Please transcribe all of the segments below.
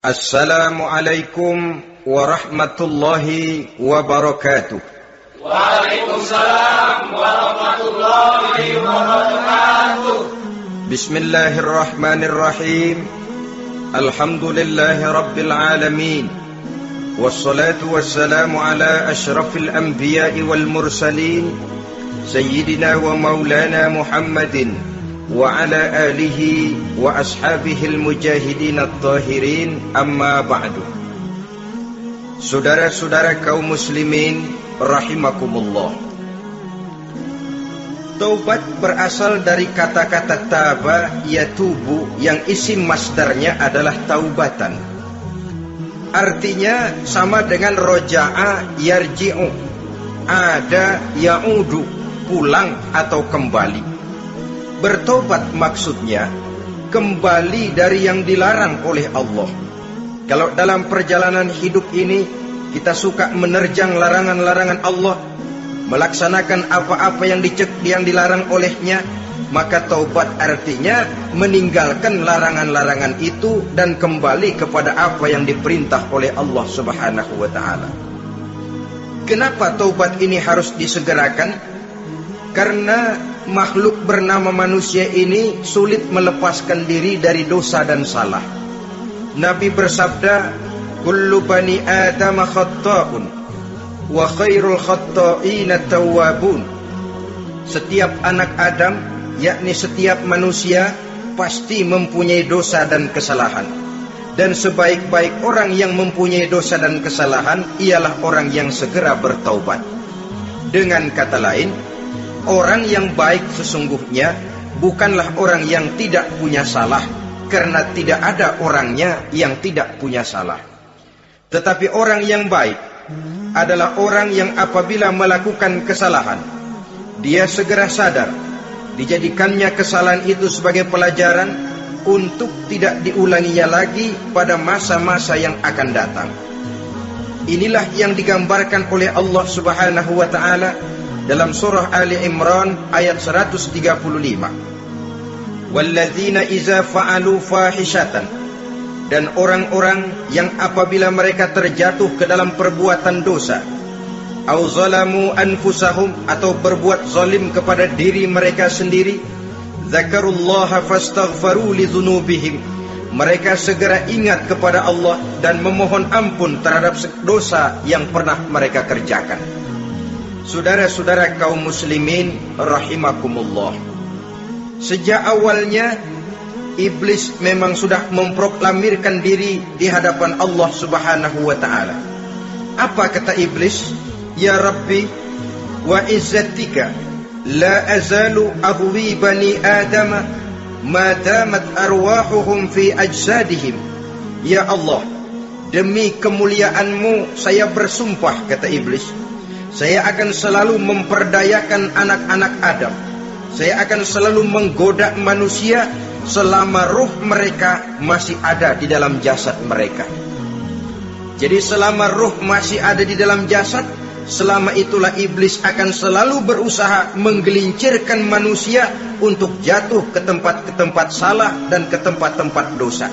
Assalamualaikum warahmatullahi wabarakatuh. Waalaikumsalam warahmatullahi wabarakatuh. Bismillahirrahmanirrahim. Alhamdulillahi rabbil alamin. Wassalatu wassalamu ala ashrafil anbiya'i wal mursalin, Sayyidina wa maulana Muhammadin wa ala alihi wa ashabihil mujahidin at-tahirin, amma ba'du. Saudara-saudara kaum muslimin rahimakumullah. Taubat berasal dari kata-kata taba yatubu, yang isim masdarnya adalah taubatan. Artinya sama dengan roja'a yarji'u, ada ya'udu, pulang atau kembali. Bertobat maksudnya kembali dari yang dilarang oleh Allah. Kalau dalam perjalanan hidup ini kita suka menerjang larangan-larangan Allah, melaksanakan apa-apa yang dilarang olehnya, maka taubat artinya meninggalkan larangan-larangan itu dan kembali kepada apa yang diperintah oleh Allah Subhanahu wa taala. Kenapa taubat ini harus disegerakan? Karena makhluk bernama manusia ini sulit melepaskan diri dari dosa dan salah. Nabi bersabda, "Kullu bani Adam khatta'un wa khairul khatta'ina tawwabun." Setiap anak Adam, yakni setiap manusia, pasti mempunyai dosa dan kesalahan. Dan sebaik-baik orang yang mempunyai dosa dan kesalahan ialah orang yang segera bertaubat. Dengan kata lain, orang yang baik sesungguhnya bukanlah orang yang tidak punya salah, karena tidak ada orangnya yang tidak punya salah. Tetapi orang yang baik adalah orang yang apabila melakukan kesalahan, dia segera sadar, dijadikannya kesalahan itu sebagai pelajaran untuk tidak diulanginya lagi pada masa-masa yang akan datang. Inilah yang digambarkan oleh Allah Subhanahu wa taala dalam surah Ali Imran ayat 135. Walladzina iza fa'alu fahishatan, dan orang-orang yang apabila mereka terjatuh ke dalam perbuatan dosa, au zalamu anfusahum, atau berbuat zalim kepada diri mereka sendiri, zakarullaha fastaghfaru lidzunubihim, mereka segera ingat kepada Allah dan memohon ampun terhadap dosa yang pernah mereka kerjakan. Saudara-saudara kaum muslimin rahimakumullah, sejak awalnya iblis memang sudah memproklamirkan diri di hadapan Allah Subhanahu wa taala. Apa kata iblis? Ya Rabbi wa izzatika la azalu aghwi bani Adam ma damat arwahuhum fi ajsadihim. Ya Allah, demi kemuliaan-Mu saya bersumpah, kata iblis, saya akan selalu memperdayakan anak-anak Adam. Saya akan selalu menggoda manusia selama ruh mereka masih ada di dalam jasad mereka. Jadi selama ruh masih ada di dalam jasad, selama itulah iblis akan selalu berusaha menggelincirkan manusia untuk jatuh ke tempat-tempat salah dan ke tempat-tempat dosa.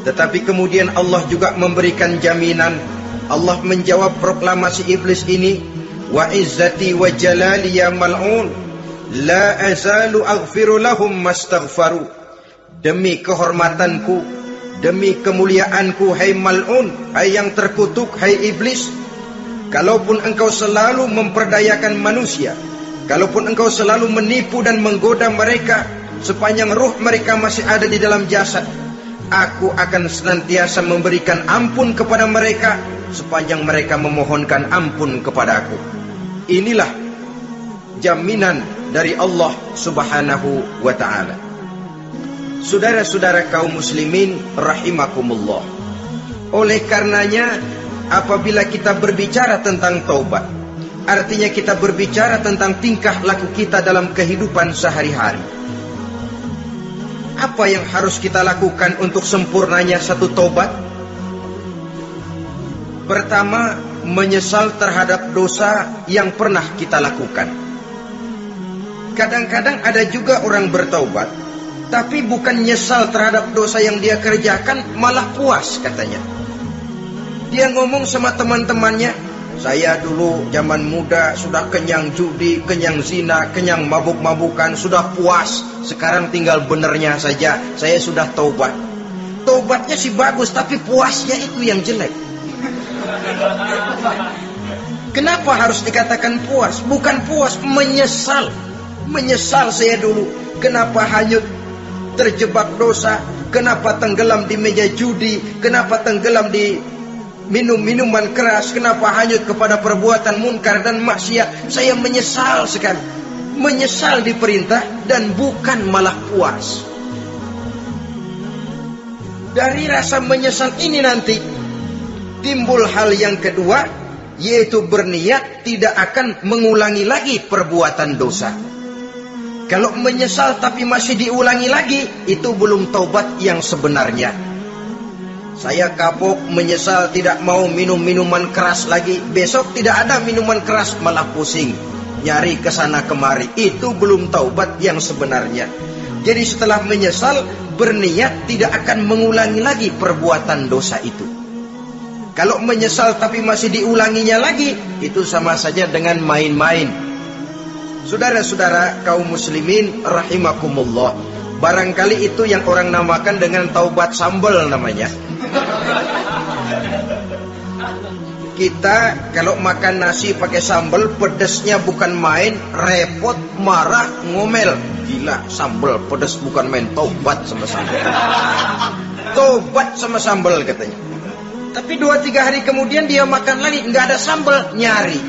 Tetapi kemudian Allah juga memberikan jaminan. Allah menjawab proklamasi iblis ini, wa izzati wa jalali ya mal'un la azalu aghfiru lahum mastaghfaru. Demi kehormatanku, demi kemuliaanku, hai mal'un, hai yang terkutuk, hai iblis, kalaupun engkau selalu memperdayakan manusia, kalaupun engkau selalu menipu dan menggoda mereka sepanjang ruh mereka masih ada di dalam jasad, aku akan senantiasa memberikan ampun kepada mereka sepanjang mereka memohonkan ampun kepadaku. Inilah jaminan dari Allah Subhanahu wa ta'ala. Saudara-saudara kaum muslimin rahimakumullah, oleh karenanya apabila kita berbicara tentang taubat, artinya kita berbicara tentang tingkah laku kita dalam kehidupan sehari-hari. Apa yang harus kita lakukan untuk sempurnanya satu taubat? Pertama, menyesal terhadap dosa yang pernah kita lakukan. Kadang-kadang ada juga orang bertaubat Tapi bukan nyesal terhadap dosa yang dia kerjakan, malah puas katanya. Dia ngomong sama teman-temannya, saya dulu zaman muda sudah kenyang judi, kenyang zina, kenyang mabuk-mabukan, sudah puas. Sekarang tinggal benernya saja, saya sudah taubat. Taubatnya sih bagus, tapi puasnya itu yang jelek. Kenapa harus dikatakan puas? Bukan puas, menyesal. Menyesal saya dulu. Kenapa hanyut terjebak dosa? Kenapa tenggelam di meja judi? Kenapa tenggelam di minum-minuman keras? Kenapa hanyut kepada perbuatan munkar dan maksiat? Saya menyesal sekali. Menyesal diperintah dan bukan malah puas. Dari rasa menyesal ini nanti timbul hal yang kedua, yaitu berniat tidak akan mengulangi lagi perbuatan dosa. Kalau menyesal tapi masih diulangi lagi, itu belum taubat yang sebenarnya. Saya kapok, menyesal, tidak mau minum minuman keras lagi. Besok tidak ada minuman keras, malah pusing, nyari kesana kemari. Itu belum taubat yang sebenarnya. Jadi setelah menyesal, berniat tidak akan mengulangi lagi perbuatan dosa itu. Kalau menyesal tapi masih diulanginya lagi, itu sama saja dengan main-main. Saudara-saudara kaum muslimin rahimakumullah, barangkali itu yang orang namakan dengan taubat sambal namanya. Kita kalau makan nasi pakai sambal, pedesnya bukan main, repot, marah, ngomel. Gila, sambal pedes bukan main, taubat sama sambal. Taubat sama sambal katanya. Tapi 2-3 hari kemudian dia makan lagi, nggak ada sambal, nyari.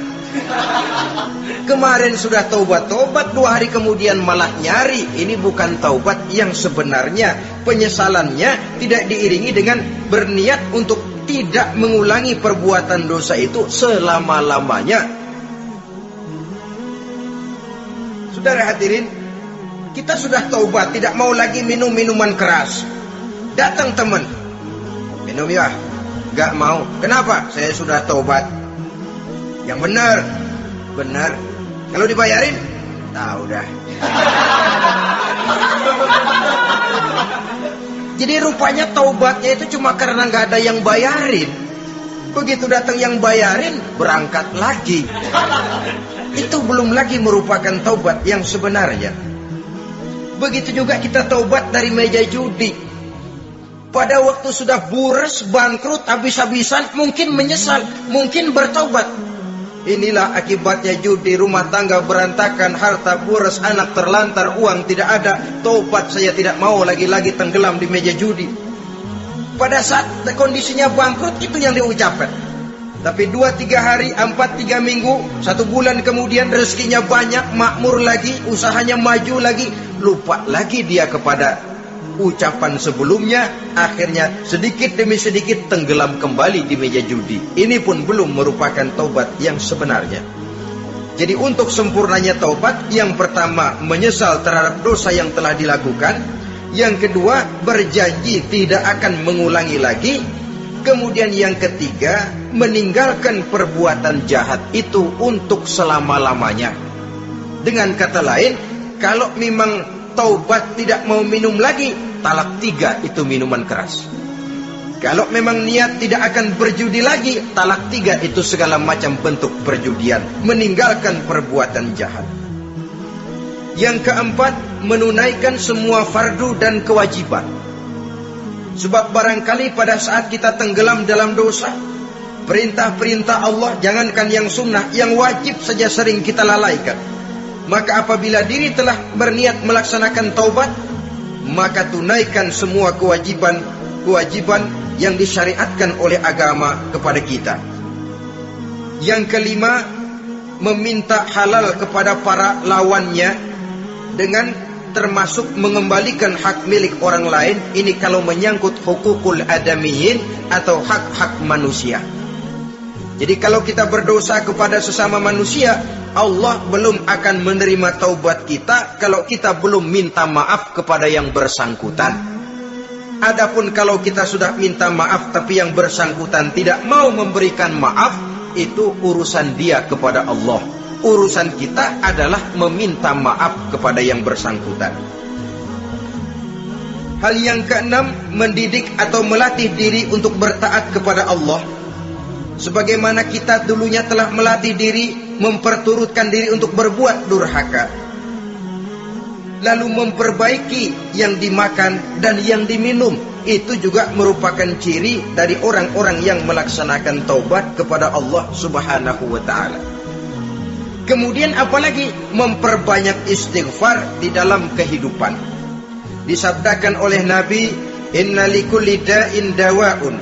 Kemarin sudah taubat-taubat, 2 hari kemudian malah nyari. Ini bukan taubat yang sebenarnya. Penyesalannya tidak diiringi dengan berniat untuk tidak mengulangi perbuatan dosa itu selama-lamanya. Saudara hadirin, kita sudah taubat, tidak mau lagi minum minuman keras. Datang teman, minum ya. Gak mau. Kenapa? Saya sudah taubat. Yang benar. Benar. Kalau dibayarin? Tahu dah. Jadi rupanya taubatnya itu cuma karena gak ada yang bayarin. Begitu datang yang bayarin, berangkat lagi. Itu belum lagi merupakan taubat yang sebenarnya. Begitu juga kita taubat dari meja judi. Pada waktu sudah bures, bangkrut, habis-habisan, mungkin menyesal, mungkin bertaubat. Inilah akibatnya judi, rumah tangga berantakan, harta bures, anak terlantar, uang tidak ada. Taubat, saya tidak mau lagi-lagi tenggelam di meja judi. Pada saat kondisinya bangkrut, itu yang diucapkan. Tapi 2-3 hari, 4-3 minggu, 1 bulan kemudian rezekinya banyak, makmur lagi, usahanya maju lagi, lupa lagi dia kepada ucapan sebelumnya. Akhirnya sedikit demi sedikit tenggelam kembali di meja judi. Ini pun belum merupakan taubat yang sebenarnya. Jadi untuk sempurnanya taubat, yang pertama menyesal terhadap dosa yang telah dilakukan, yang kedua berjanji tidak akan mengulangi lagi, kemudian yang ketiga meninggalkan perbuatan jahat itu untuk selama-lamanya. Dengan kata lain, kalau memang taubat tidak mau minum lagi, talak 3 itu minuman keras. Kalau memang niat tidak akan berjudi lagi, talak 3 itu segala macam bentuk perjudian, meninggalkan perbuatan jahat. Yang keempat, menunaikan semua fardu dan kewajiban. Sebab barangkali pada saat kita tenggelam dalam dosa, perintah-perintah Allah, jangankan yang sunnah, yang wajib saja sering kita lalaikan. Maka apabila diri telah berniat melaksanakan taubat, maka tunaikan semua kewajiban yang disyariatkan oleh agama kepada kita. Yang kelima, meminta halal kepada para lawannya dengan termasuk mengembalikan hak milik orang lain. Ini kalau menyangkut hukukul adamiyin atau hak-hak manusia. Jadi kalau kita berdosa kepada sesama manusia, Allah belum akan menerima taubat kita kalau kita belum minta maaf kepada yang bersangkutan. Adapun kalau kita sudah minta maaf tapi yang bersangkutan tidak mau memberikan maaf, itu urusan dia kepada Allah. Urusan kita adalah meminta maaf kepada yang bersangkutan. Hal yang keenam, mendidik atau melatih diri untuk bertaat kepada Allah. Sebagaimana kita dulunya telah melatih diri, memperturutkan diri untuk berbuat durhaka. Lalu memperbaiki yang dimakan dan yang diminum. Itu juga merupakan ciri dari orang-orang yang melaksanakan taubat kepada Allah Subhanahu wa ta'ala. Kemudian apalagi? Memperbanyak istighfar di dalam kehidupan. Disabdakan oleh Nabi, inna likulli da'in dawa'un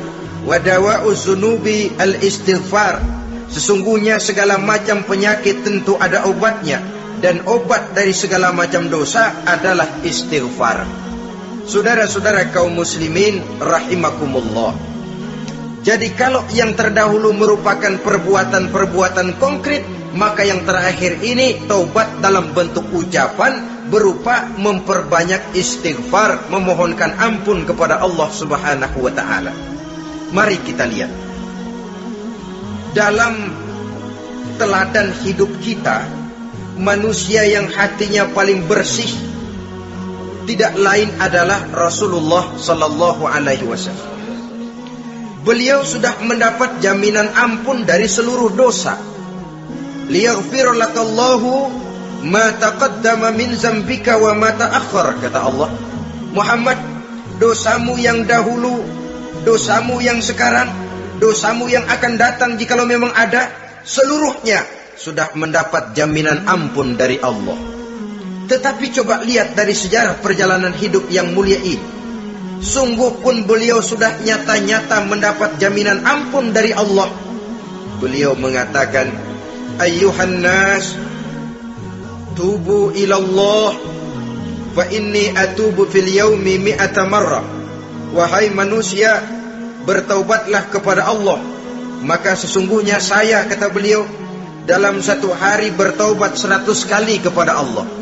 wa dawa'u zunubi al-istighfar. Sesungguhnya segala macam penyakit tentu ada obatnya, dan obat dari segala macam dosa adalah istighfar. Saudara-saudara kaum muslimin rahimakumullah. Jadi kalau yang terdahulu merupakan perbuatan-perbuatan konkret, maka yang terakhir ini taubat dalam bentuk ucapan berupa memperbanyak istighfar, memohonkan ampun kepada Allah Subhanahu wa ta'ala. Mari kita lihat dalam teladan hidup kita, manusia yang hatinya paling bersih tidak lain adalah Rasulullah sallallahu alaihi wasallam. Beliau sudah mendapat jaminan ampun dari seluruh dosa. Liyaghfir lakallahu ma taqaddama min zambika wa ma ta'akhkhar, kata Allah. Muhammad, dosamu yang dahulu, dosamu yang sekarang, dosamu yang akan datang jikalau memang ada, seluruhnya sudah mendapat jaminan ampun dari Allah. Tetapi coba lihat dari sejarah perjalanan hidup yang mulia ini. Sungguh pun beliau sudah nyata-nyata mendapat jaminan ampun dari Allah. Beliau mengatakan, ayyuhan nas, tubu ilallah, fa inni atubu fil yaumi mi'ata marrah. Wahai manusia, bertaubatlah kepada Allah, maka sesungguhnya saya, kata beliau, dalam satu hari bertaubat 100 kali kepada Allah.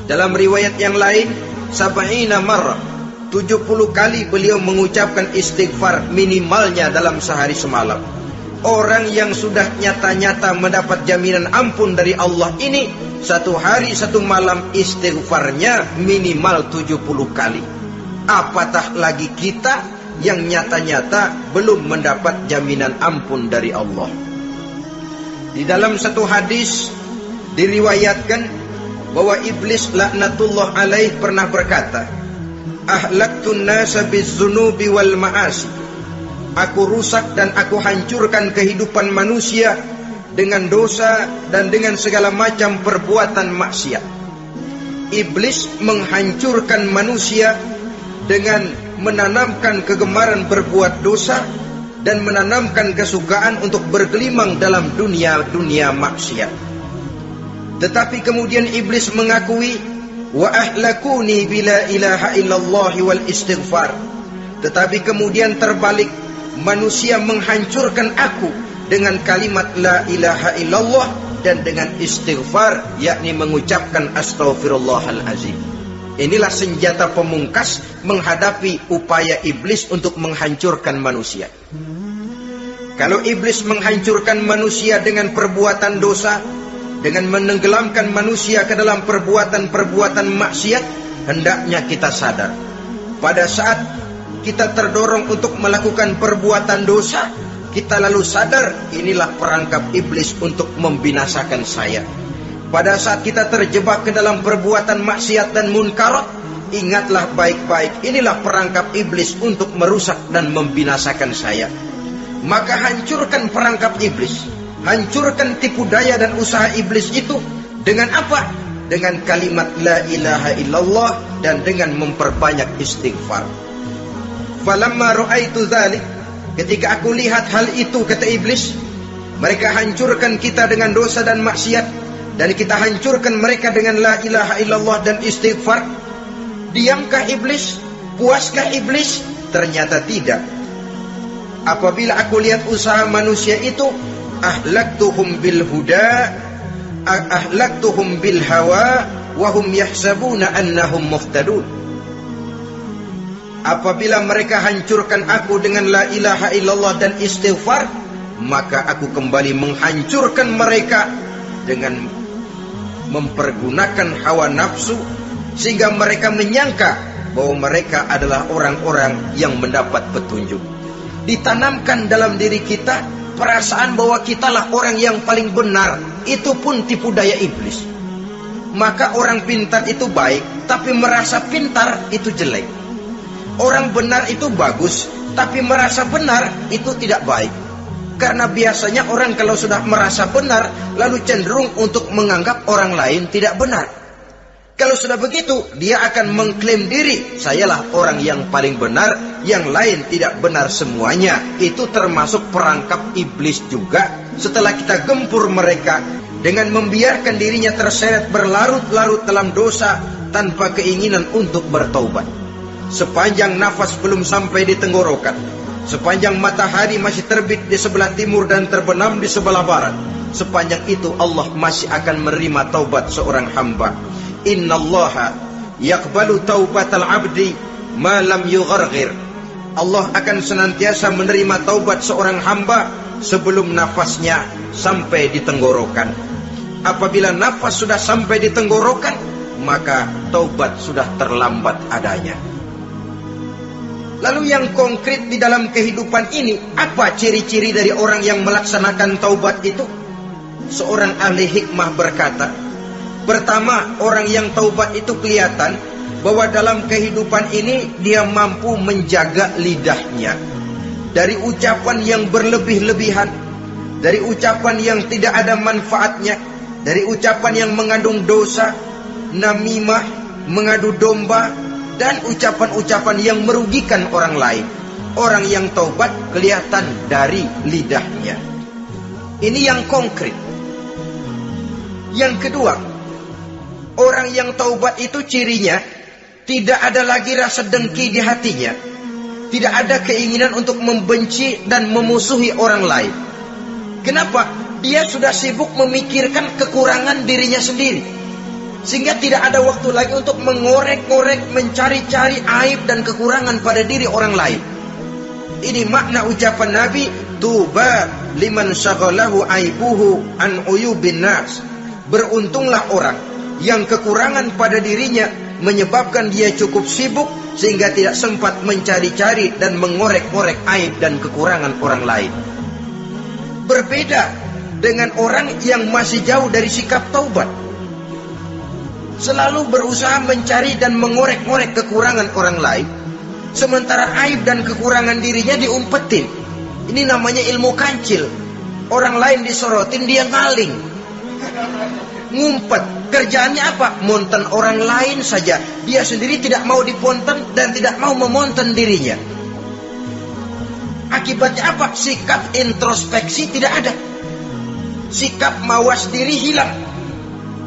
Dalam riwayat yang lain, sab'ina marrah, 70 kali beliau mengucapkan istighfar minimalnya dalam sehari semalam. Orang yang sudah nyata-nyata mendapat jaminan ampun dari Allah ini, satu hari satu malam istighfarnya minimal 70 kali. Apatah lagi kita yang nyata-nyata belum mendapat jaminan ampun dari Allah. Di dalam satu hadis diriwayatkan bahwa iblis laknatullah alaih pernah berkata, ahlaktun nasa bizzunubi wal ma'asi. Aku rusak dan aku hancurkan kehidupan manusia dengan dosa dan dengan segala macam perbuatan maksiat. Iblis menghancurkan manusia dengan menanamkan kegemaran berbuat dosa dan menanamkan kesukaan untuk bergelimang dalam dunia maksiat. Tetapi kemudian iblis mengakui, wa ahlakuni bila ilaha illallah wal istighfar. Tetapi kemudian terbalik, manusia menghancurkan aku dengan kalimat la ilaha illallah dan dengan istighfar, yakni mengucapkan astaghfirullahalazim. Inilah senjata pemungkas menghadapi upaya iblis untuk menghancurkan manusia. Kalau iblis menghancurkan manusia dengan perbuatan dosa, dengan menenggelamkan manusia ke dalam perbuatan-perbuatan maksiat, hendaknya kita sadar. Pada saat kita terdorong untuk melakukan perbuatan dosa, kita lalu sadar, inilah perangkap iblis untuk membinasakan saya. Pada saat kita terjebak ke dalam perbuatan maksiat dan munkarat, ingatlah baik-baik, inilah perangkap iblis untuk merusak dan membinasakan saya. Maka hancurkan perangkap iblis, hancurkan tipu daya dan usaha iblis itu. Dengan apa? Dengan kalimat la ilaha illallah dan dengan memperbanyak istighfar. Falamma ra'aitu dzalik, ketika aku lihat hal itu, kata iblis, mereka hancurkan kita dengan dosa dan maksiat, dan kita hancurkan mereka dengan la ilaha illallah dan istighfar. Diamkah iblis? Puaskah iblis? Ternyata tidak. Apabila aku lihat usaha manusia itu, ahlaktuhum bil huda, ahlaktuhum bil hawa, wa hum yahsabuna annahum muhtadun. Apabila mereka hancurkan aku dengan la ilaha illallah dan istighfar, maka aku kembali menghancurkan mereka dengan mempergunakan hawa nafsu, sehingga mereka menyangka bahwa mereka adalah orang-orang yang mendapat petunjuk. Ditanamkan dalam diri kita perasaan bahwa kitalah orang yang paling benar. Itu pun tipu daya iblis. Maka orang pintar itu baik, tapi merasa pintar itu jelek. Orang benar itu bagus, tapi merasa benar itu tidak baik. Karena biasanya orang kalau sudah merasa benar, lalu cenderung untuk menganggap orang lain tidak benar. Kalau sudah begitu, dia akan mengklaim diri, sayalah orang yang paling benar, yang lain tidak benar semuanya. Itu termasuk perangkap iblis juga. Setelah kita gempur mereka dengan membiarkan dirinya terseret berlarut-larut dalam dosa tanpa keinginan untuk bertaubat. Sepanjang nafas belum sampai di tenggorokan, sepanjang matahari masih terbit di sebelah timur dan terbenam di sebelah barat, sepanjang itu Allah masih akan menerima taubat seorang hamba. Innallaha yaqbalu taubatal abdi ma lam yugharghir. Allah akan senantiasa menerima taubat seorang hamba sebelum nafasnya sampai di tenggorokan. Apabila nafas sudah sampai di tenggorokan, maka taubat sudah terlambat adanya. Lalu yang konkret di dalam kehidupan ini, apa ciri-ciri dari orang yang melaksanakan taubat itu? Seorang ahli hikmah berkata, pertama, orang yang taubat itu kelihatan bahwa dalam kehidupan ini dia mampu menjaga lidahnya dari ucapan yang berlebih-lebihan, dari ucapan yang tidak ada manfaatnya, dari ucapan yang mengandung dosa, namimah, mengadu domba, dan ucapan-ucapan yang merugikan orang lain. Orang yang taubat kelihatan dari lidahnya. Ini yang konkret. Yang kedua, orang yang taubat itu cirinya tidak ada lagi rasa dengki di hatinya. Tidak ada keinginan untuk membenci dan memusuhi orang lain. Kenapa? Dia sudah sibuk memikirkan kekurangan dirinya sendiri. Sehingga tidak ada waktu lagi untuk mengorek-ngorek, mencari-cari aib dan kekurangan pada diri orang lain. Ini makna ucapan Nabi, tuba liman syaghalahu aibuhu an uyubin nas. Beruntunglah orang yang kekurangan pada dirinya menyebabkan dia cukup sibuk sehingga tidak sempat mencari-cari dan mengorek-ngorek aib dan kekurangan orang lain. Berbeda dengan orang yang masih jauh dari sikap taubat, selalu berusaha mencari dan mengorek-ngorek kekurangan orang lain, sementara aib dan kekurangan dirinya diumpetin. Ini namanya ilmu kancil. Orang lain disorotin, dia ngaling, ngumpet. Kerjaannya apa? Monten orang lain saja. Dia sendiri tidak mau diponten dan tidak mau memonten dirinya. Akibatnya apa? Sikap introspeksi tidak ada. Sikap mawas diri hilang.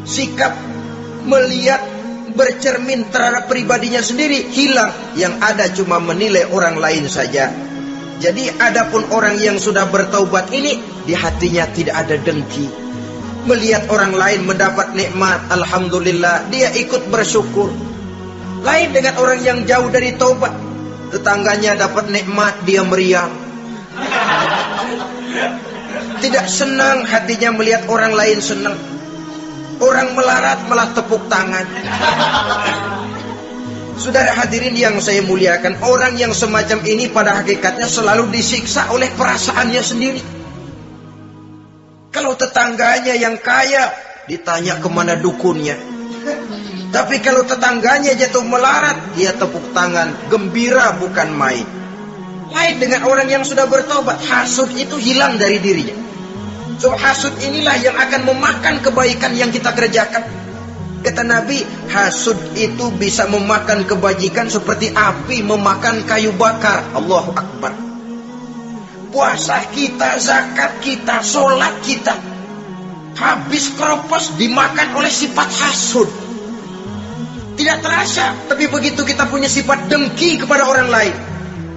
Sikap melihat, bercermin terhadap pribadinya sendiri hilang. Yang ada cuma menilai orang lain saja. Jadi adapun orang yang sudah bertaubat ini, di hatinya tidak ada dengki. Melihat orang lain mendapat nikmat, alhamdulillah, dia ikut bersyukur. Lain dengan orang yang jauh dari taubat. Tetangganya dapat nikmat, dia meriang. Tidak senang hatinya melihat orang lain senang. Orang melarat malah tepuk tangan. Saudara hadirin yang saya muliakan, orang yang semacam ini pada hakikatnya selalu disiksa oleh perasaannya sendiri. Kalau tetangganya yang kaya, ditanya kemana dukunnya. Tapi kalau tetangganya jatuh melarat, dia tepuk tangan, gembira bukan main. Lain dengan orang yang sudah bertobat, hasud itu hilang dari dirinya. So hasud inilah yang akan memakan kebaikan yang kita kerjakan. Kata Nabi, hasud itu bisa memakan kebajikan seperti api memakan kayu bakar. Allahu Akbar. Puasa kita, zakat kita, sholat kita, habis keropos dimakan oleh sifat hasud. Tidak terasa, tapi begitu kita punya sifat dengki kepada orang lain,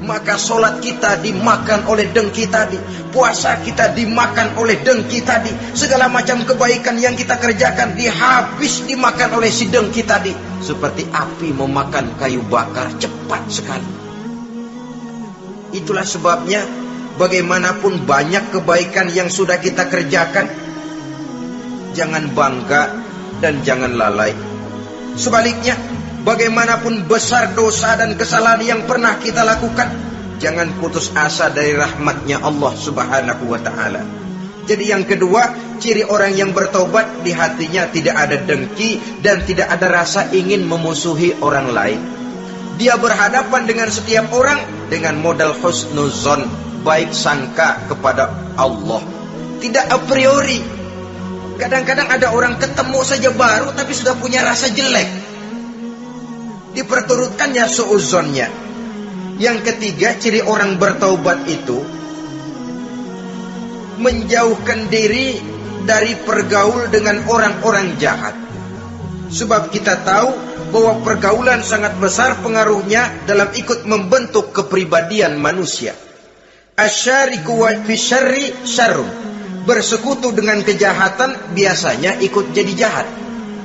maka sholat kita dimakan oleh dengki tadi, puasa kita dimakan oleh dengki tadi, segala macam kebaikan yang kita kerjakan dihabis dimakan oleh si dengki tadi. Seperti api memakan kayu bakar, cepat sekali. Itulah sebabnya bagaimanapun banyak kebaikan yang sudah kita kerjakan, jangan bangga dan jangan lalai. Sebaliknya, Bagaimanapun besar dosa dan kesalahan yang pernah kita lakukan, jangan putus asa dari rahmatnya Allah Subhanahu wa ta'ala. Jadi yang kedua, ciri orang yang bertobat, di hatinya tidak ada dengki dan tidak ada rasa ingin memusuhi orang lain. Dia berhadapan dengan setiap orang dengan modal husnuzon, baik sangka kepada Allah, tidak a priori. Kadang-kadang ada orang ketemu saja baru tapi sudah punya rasa jelek, diperturutkannya suuzonnya. Yang ketiga, ciri orang bertaubat itu menjauhkan diri dari pergaul dengan orang-orang jahat. Sebab kita tahu bahwa pergaulan sangat besar pengaruhnya dalam ikut membentuk kepribadian manusia. Asyariku wa fi syarri syarrun. Bersekutu dengan kejahatan biasanya ikut jadi jahat.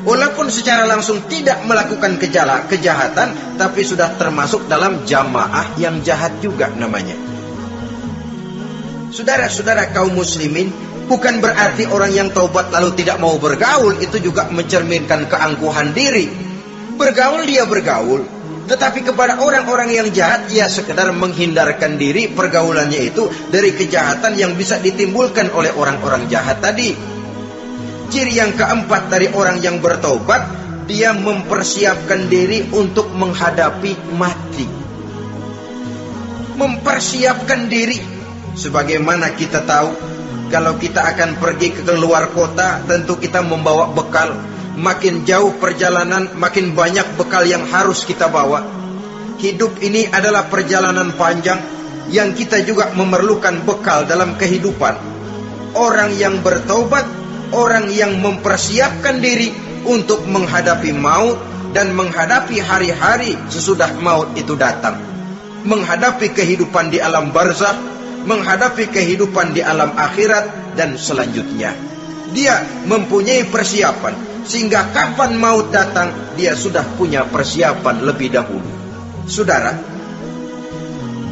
Walaupun secara langsung tidak melakukan kejahatan, tapi sudah termasuk dalam jamaah yang jahat juga namanya. Saudara-saudara kaum muslimin, bukan berarti orang yang taubat lalu tidak mau bergaul itu juga mencerminkan keangkuhan diri. Bergaul dia bergaul, tetapi kepada orang-orang yang jahat ia sekedar menghindarkan diri pergaulannya itu dari kejahatan yang bisa ditimbulkan oleh orang-orang jahat tadi. Ciri yang keempat dari orang yang bertaubat, dia mempersiapkan diri untuk menghadapi mati. Mempersiapkan diri. Sebagaimana kita tahu, kalau kita akan pergi ke luar kota, tentu kita membawa bekal. Makin jauh perjalanan, makin banyak bekal yang harus kita bawa. Hidup ini adalah perjalanan panjang yang kita juga memerlukan bekal dalam kehidupan. Orang yang bertaubat, orang yang mempersiapkan diri untuk menghadapi maut dan menghadapi hari-hari sesudah maut itu datang. Menghadapi kehidupan di alam barzakh, menghadapi kehidupan di alam akhirat dan selanjutnya. Dia mempunyai persiapan sehingga kapan maut datang dia sudah punya persiapan lebih dahulu. Saudara,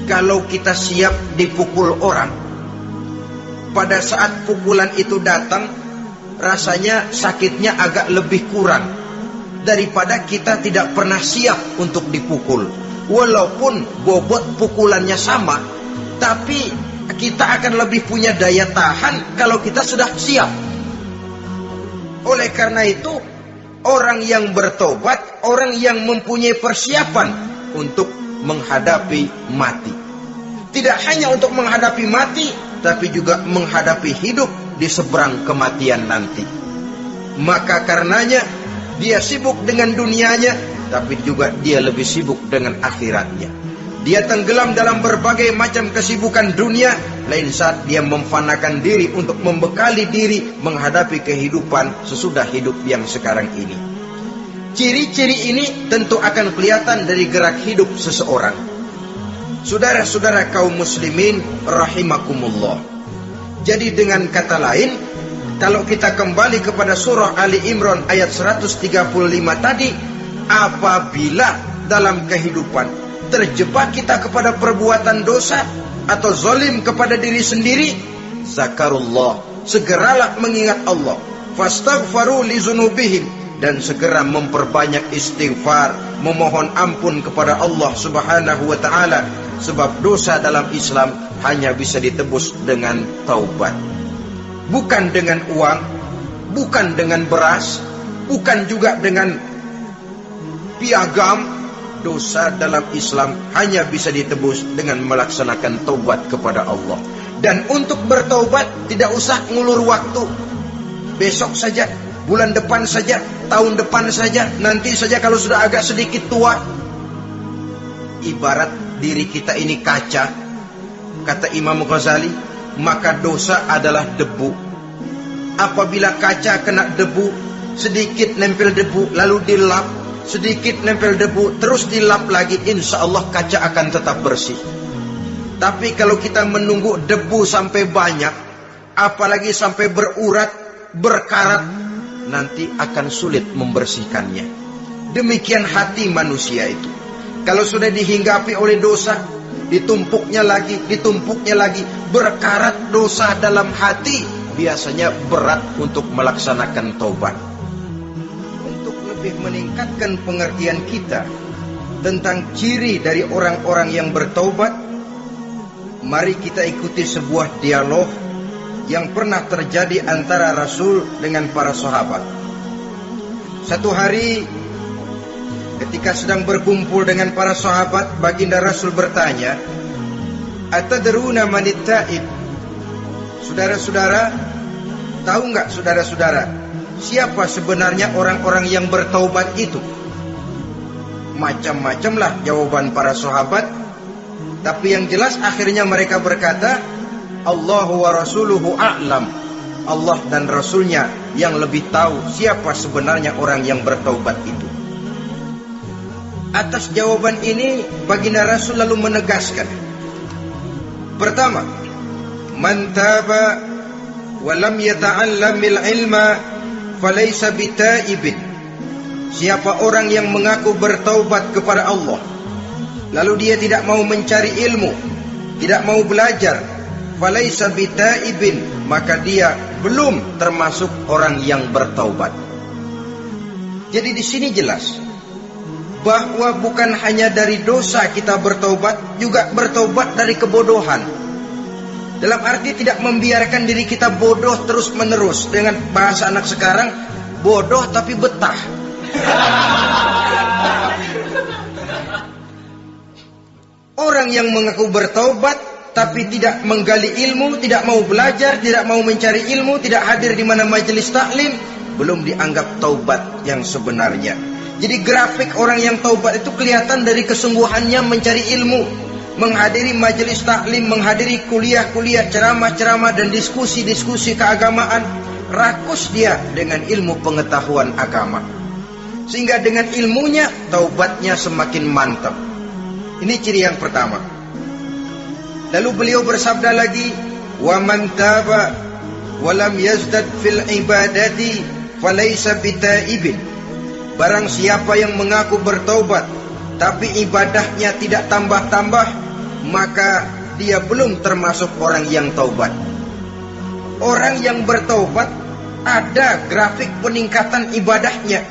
kalau kita siap dipukul orang, pada saat pukulan itu datang rasanya sakitnya agak lebih kurang daripada kita tidak pernah siap untuk dipukul. Walaupun bobot pukulannya sama, tapi kita akan lebih punya daya tahan kalau kita sudah siap. Oleh karena itu, orang yang bertobat, orang yang mempunyai persiapan untuk menghadapi mati. Tidak hanya untuk menghadapi mati, tapi juga menghadapi hidup di seberang kematian nanti. Maka karenanya dia sibuk dengan dunianya, tapi juga dia lebih sibuk dengan akhiratnya. Dia tenggelam dalam berbagai macam kesibukan dunia, lain saat dia memfanakan diri untuk membekali diri menghadapi kehidupan sesudah hidup yang sekarang ini. Ciri-ciri ini tentu akan kelihatan dari gerak hidup seseorang. Saudara-saudara kaum muslimin rahimakumullah. Jadi dengan kata lain, kalau kita kembali kepada surah Ali Imran ayat 135 tadi, apabila dalam kehidupan terjebak kita kepada perbuatan dosa atau zalim kepada diri sendiri, zakarullah, segeralah mengingat Allah, fastaghfaru li dzunubihim, dan segera memperbanyak istighfar, memohon ampun kepada Allah Subhanahu wa taala, sebab dosa dalam Islam hanya bisa ditebus dengan taubat. Bukan dengan uang, bukan dengan beras, bukan juga dengan piagam. Dosa dalam Islam hanya bisa ditebus dengan melaksanakan taubat kepada Allah. Dan untuk bertaubat tidak usah ngulur waktu. Besok saja, bulan depan saja, tahun depan saja, nanti saja kalau sudah agak sedikit tua. Ibarat diri kita ini kaca, kata Imam Ghazali, maka dosa adalah debu. Apabila kaca kena debu, sedikit nempel debu lalu dilap, sedikit nempel debu terus dilap lagi, insya Allah kaca akan tetap bersih. Tapi kalau kita menunggu debu sampai banyak, apalagi sampai berurat, berkarat, nanti akan sulit membersihkannya. Demikian hati manusia itu. Kalau sudah dihinggapi oleh dosa, ditumpuknya lagi, berkarat dosa dalam hati, biasanya berat untuk melaksanakan taubat. Untuk lebih meningkatkan pengertian kita tentang ciri dari orang-orang yang bertaubat, mari kita ikuti sebuah dialog yang pernah terjadi antara Rasul dengan para sahabat. Satu hari ketika sedang berkumpul dengan para sahabat, baginda Rasul bertanya, "Atadruna manit taib?" Saudara-saudara, tahu nggak saudara-saudara, siapa sebenarnya orang-orang yang bertaubat itu? Macam-macamlah jawaban para sahabat, tapi yang jelas akhirnya mereka berkata, Allahu wa rasuluhu a'lam. Allah dan Rasulnya yang lebih tahu siapa sebenarnya orang yang bertaubat itu. Atas jawaban ini, baginda Rasul lalu menegaskan, pertama, man taba wa lam yata'allamil ilma falaysa bitaibin. Siapa orang yang mengaku bertaubat kepada Allah, lalu dia tidak mau mencari ilmu, tidak mau belajar, falaysa bitaibin, maka dia belum termasuk orang yang bertaubat. Jadi di sini jelas bahwa bukan hanya dari dosa kita bertaubat, juga bertaubat dari kebodohan. Dalam arti tidak membiarkan diri kita bodoh terus menerus. Dengan bahasa anak sekarang, bodoh tapi betah. Orang yang mengaku bertaubat tapi tidak menggali ilmu, tidak mau belajar, tidak mau mencari ilmu, tidak hadir di mana majelis taklim, belum dianggap taubat yang sebenarnya. Jadi grafik orang yang taubat itu kelihatan dari kesungguhannya mencari ilmu, menghadiri majelis taklim, menghadiri kuliah-kuliah, ceramah-ceramah dan diskusi-diskusi keagamaan. Rakus dia dengan ilmu pengetahuan agama, sehingga dengan ilmunya taubatnya semakin mantap. Ini ciri yang pertama. Lalu beliau bersabda lagi, wa man taba wa lam yazdad fil ibadati falaysa bitaibin. Barang siapa yang mengaku bertaubat tapi ibadahnya tidak tambah-tambah, maka dia belum termasuk orang yang taubat. Orang yang bertaubat ada grafik peningkatan ibadahnya.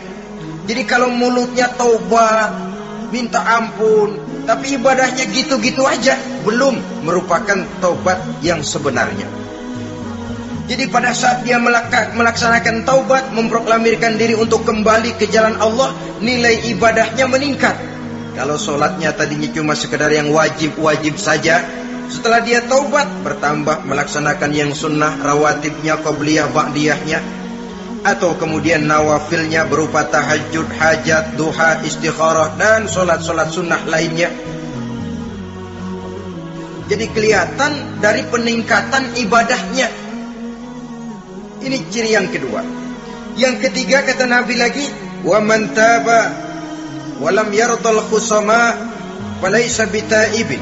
Jadi kalau mulutnya taubat, minta ampun, tapi ibadahnya gitu-gitu aja, belum merupakan taubat yang sebenarnya. Jadi pada saat dia melaksanakan taubat, memproklamirkan diri untuk kembali ke jalan Allah, nilai ibadahnya meningkat. Kalau sholatnya tadinya cuma sekedar yang wajib-wajib saja, setelah dia taubat bertambah melaksanakan yang sunnah, rawatibnya, qobliyah, ba'diyahnya, atau kemudian nawafilnya berupa tahajud, hajat, duha, istikharah, dan sholat-sholat sunnah lainnya. Jadi kelihatan dari peningkatan ibadahnya. Ini ciri yang kedua. Yang ketiga kata Nabi lagi, wa man taba wa lam yardal khusama falaysa bitaibin.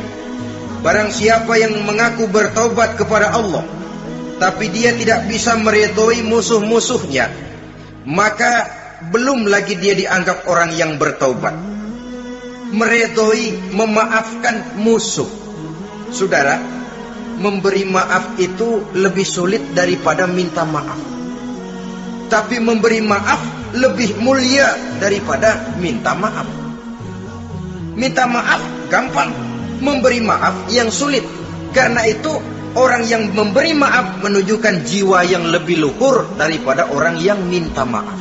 Barang siapa yang mengaku bertaubat kepada Allah tapi dia tidak bisa meridhoi musuh-musuhnya, maka belum lagi dia dianggap orang yang bertaubat. Meridhoi, memaafkan musuh. Saudara, memberi maaf itu lebih sulit daripada minta maaf. Tapi memberi maaf lebih mulia daripada minta maaf. Minta maaf gampang, memberi maaf yang sulit. Karena itu orang yang memberi maaf menunjukkan jiwa yang lebih luhur daripada orang yang minta maaf.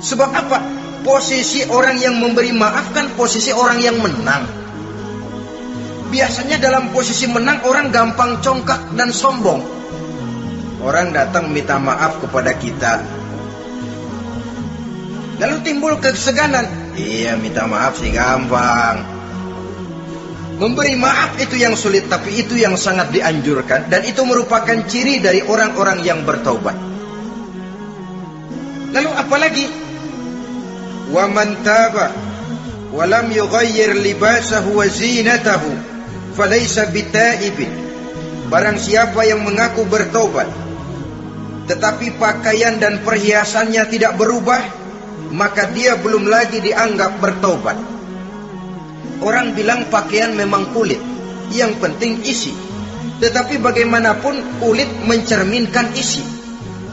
Sebab apa? Posisi orang yang memberi maaf kan posisi orang yang menang. Biasanya dalam posisi menang orang gampang congkak dan sombong. Orang datang minta maaf kepada kita, lalu timbul keseganan. Iya, minta maaf sih gampang. Memberi maaf itu yang sulit, tapi itu yang sangat dianjurkan, dan itu merupakan ciri dari orang-orang yang bertaubat. Lalu apalagi? Wa man taba wa lam yughayyir libasahu wa zinatahu falaysa bitaibin. Barang siapa yang mengaku bertaubat tetapi pakaian dan perhiasannya tidak berubah, maka dia belum lagi dianggap bertaubat. Orang bilang pakaian memang kulit, yang penting isi. Tetapi bagaimanapun kulit mencerminkan isi.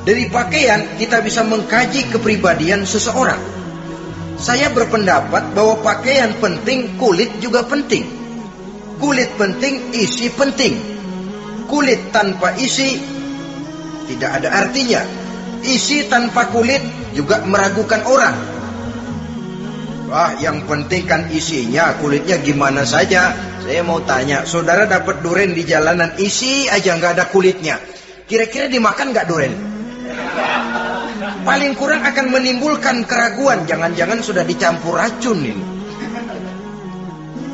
Dari pakaian kita bisa mengkaji kepribadian seseorang. Saya berpendapat bahwa pakaian penting, kulit juga penting. Kulit penting, isi penting. Kulit tanpa isi tidak ada artinya. Isi tanpa kulit juga meragukan orang. Wah, yang penting kan isinya, kulitnya gimana saja. Saya mau tanya, saudara dapat duren di jalanan, isi aja nggak ada kulitnya, kira-kira dimakan nggak duren? Paling kurang akan menimbulkan keraguan, jangan-jangan sudah dicampur racun ini.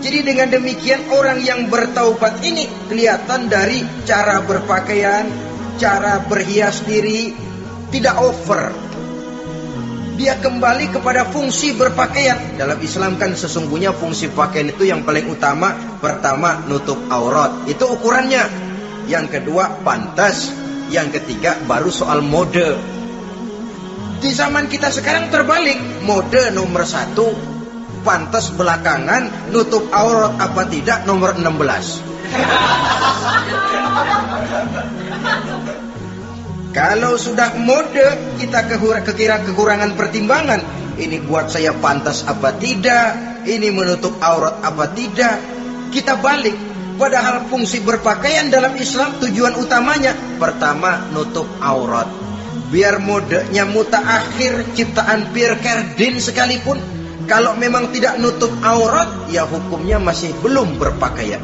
Jadi dengan demikian orang yang bertaubat ini kelihatan dari cara berpakaian, cara berhias diri, tidak over. Dia kembali kepada fungsi berpakaian. Dalam Islam kan sesungguhnya fungsi pakaian itu yang paling utama. Pertama, nutup aurat, itu ukurannya. Yang kedua, pantas. Yang ketiga, baru soal mode. Di zaman kita sekarang terbalik. Mode nomor 1, pantas belakangan, nutup aurat apa tidak nomor 16. Kalau sudah mode, kita kekira kekurangan pertimbangan. Ini buat saya pantas apa tidak, ini menutup aurat apa tidak. Kita balik. Padahal fungsi berpakaian dalam Islam tujuan utamanya, pertama, nutup aurat. Biar modenya mutaakhir, ciptaan Pierre Cardin sekalipun, kalau memang tidak nutup aurat, ya hukumnya masih belum berpakaian.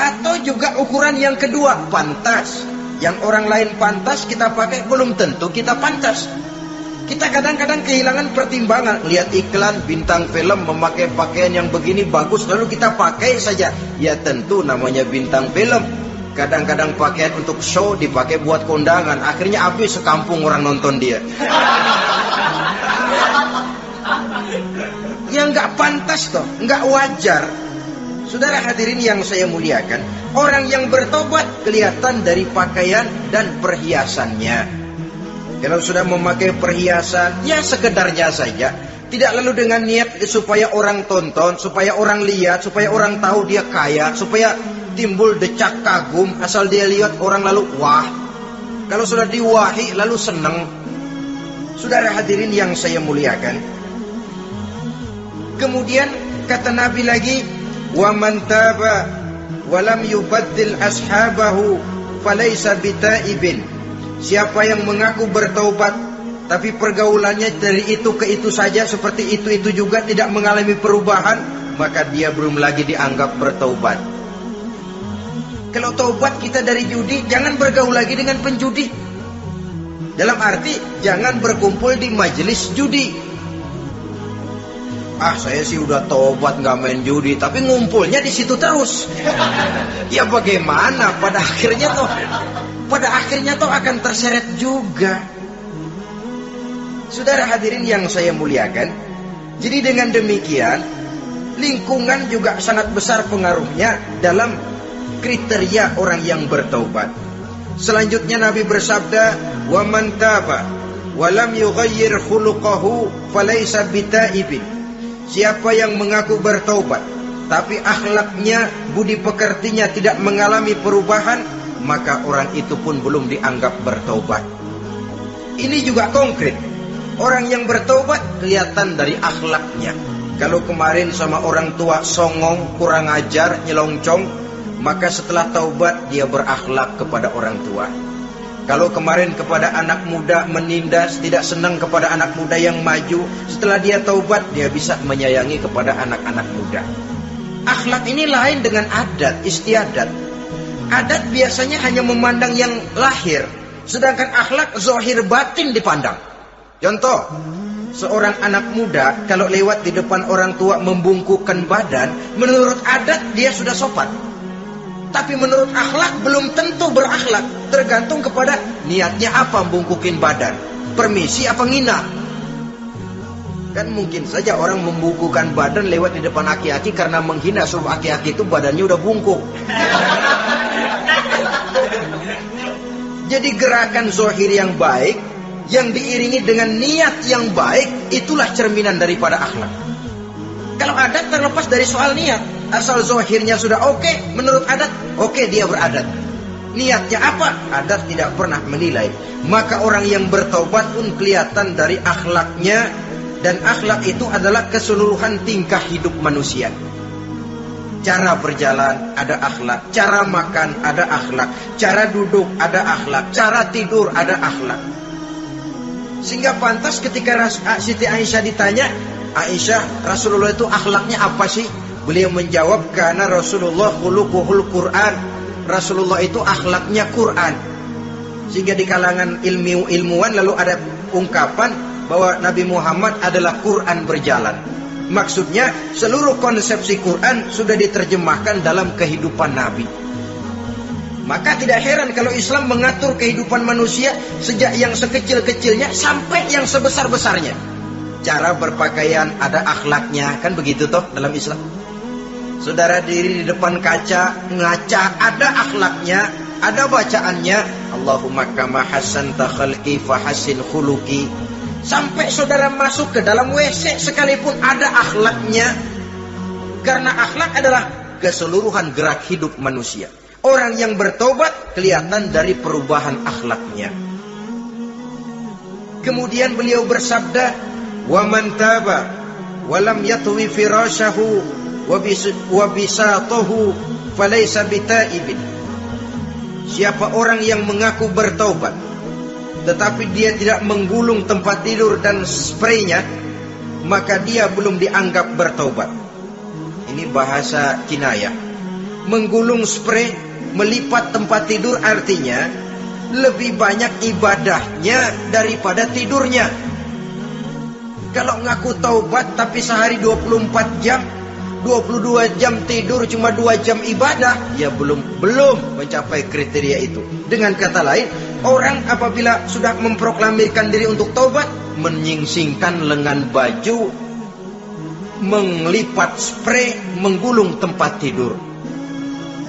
Atau juga ukuran yang kedua, pantas. Yang orang lain pantas kita pakai, belum tentu kita pantas. Kita kadang-kadang kehilangan pertimbangan. Lihat iklan bintang film memakai pakaian yang begini bagus, lalu kita pakai saja. Ya tentu namanya bintang film. Kadang-kadang pakaian untuk show dipakai buat kondangan, akhirnya habis sekampung orang nonton dia. Ya nggak pantas toh, nggak wajar. Saudara hadirin yang saya muliakan, orang yang bertobat kelihatan dari pakaian dan perhiasannya. Kalau sudah memakai perhiasan, ya sekedarnya saja. Tidak lalu dengan niat supaya orang tonton, supaya orang lihat, supaya orang tahu dia kaya, supaya timbul decak kagum, asal dia lihat orang lalu wah. Kalau sudah diwahi lalu senang. Saudara hadirin yang saya muliakan, kemudian kata Nabi lagi, wa man taba wa lam yubaddil ashabahu falaysa bitaibin. Siapa yang mengaku bertaubat tapi pergaulannya dari itu ke itu saja, seperti itu juga, tidak mengalami perubahan, maka dia belum lagi dianggap bertaubat. Kalau taubat kita dari judi, jangan bergaul lagi dengan penjudi. Dalam arti jangan berkumpul di majelis judi. Ah, saya sih udah tobat nggak main judi, tapi ngumpulnya di situ terus. Ya bagaimana? Pada akhirnya toh akan terseret juga. Saudara hadirin yang saya muliakan, jadi dengan demikian lingkungan juga sangat besar pengaruhnya dalam kriteria orang yang bertaubat. Selanjutnya Nabi bersabda, wa man taba wa lam yughayyir khuluquhu falaysa bitaibin. Siapa yang mengaku bertaubat tapi akhlaknya, budi pekertinya tidak mengalami perubahan, maka orang itu pun belum dianggap bertaubat. Ini juga konkret. Orang yang bertaubat kelihatan dari akhlaknya. Kalau kemarin sama orang tua songong, kurang ajar, nyelongcong, maka setelah taubat dia berakhlak kepada orang tua. Kalau kemarin kepada anak muda menindas, tidak senang kepada anak muda yang maju, setelah dia taubat dia bisa menyayangi kepada anak-anak muda. Akhlak ini lain dengan adat, istiadat. Adat biasanya hanya memandang yang lahir, sedangkan akhlak zahir batin dipandang. Contoh, seorang anak muda kalau lewat di depan orang tua membungkukkan badan, menurut adat dia sudah sopan. Tapi menurut akhlak belum tentu berakhlak. Tergantung kepada niatnya apa membungkukin badan. Permisi apa ngina. Kan mungkin saja orang membungkukkan badan lewat di depan aki-aki karena menghina, sebab aki-aki itu badannya udah bungkuk. Jadi gerakan zahir yang baik yang diiringi dengan niat yang baik, itulah cerminan daripada akhlak. Kalau adat terlepas dari soal niat, asal zahirnya sudah oke, menurut adat, oke dia beradat. Niatnya apa? Adat tidak pernah menilai. Maka orang yang bertaubat pun kelihatan dari akhlaknya, Dan akhlak itu adalah keseluruhan tingkah hidup manusia. Cara berjalan ada akhlak, cara makan ada akhlak, cara duduk ada akhlak, cara tidur ada akhlak. Sehingga pantas ketika Siti Aisyah ditanya, Aisyah, Rasulullah itu akhlaknya apa sih? Beliau menjawab, karena Rasulullah khuluquhul Quran. Rasulullah itu akhlaknya Quran. Sehingga di kalangan ilmuwan lalu ada ungkapan bahwa Nabi Muhammad adalah Quran berjalan. Maksudnya seluruh konsepsi Quran sudah diterjemahkan dalam kehidupan Nabi. Maka tidak heran kalau Islam mengatur kehidupan manusia sejak yang sekecil-kecilnya sampai yang sebesar-besarnya. Cara berpakaian ada akhlaknya, kan begitu toh dalam Islam. Saudara diri di depan kaca, ngaca, ada akhlaknya, ada bacaannya. Allahumma kama hasanta khalqi fahasin khuluqi. Sampai saudara masuk ke dalam WC sekalipun ada akhlaknya. Karena akhlak adalah keseluruhan gerak hidup manusia. Orang yang bertobat kelihatan dari perubahan akhlaknya. Kemudian beliau bersabda, "Wa man taba wa lam yatwi firashahu wa bisatahu falaysa bitaibin." Siapa orang yang mengaku bertobat tetapi dia tidak menggulung tempat tidur dan spraynya, maka dia belum dianggap bertobat. Ini bahasa kinayah. Menggulung spray, melipat tempat tidur artinya lebih banyak ibadahnya daripada tidurnya. Kalau ngaku taubat tapi sehari 24 jam, 22 jam tidur, cuma 2 jam ibadah, ya belum mencapai kriteria itu. Dengan kata lain, orang apabila sudah memproklamirkan diri untuk taubat, menyingsingkan lengan baju, melipat spray, menggulung tempat tidur.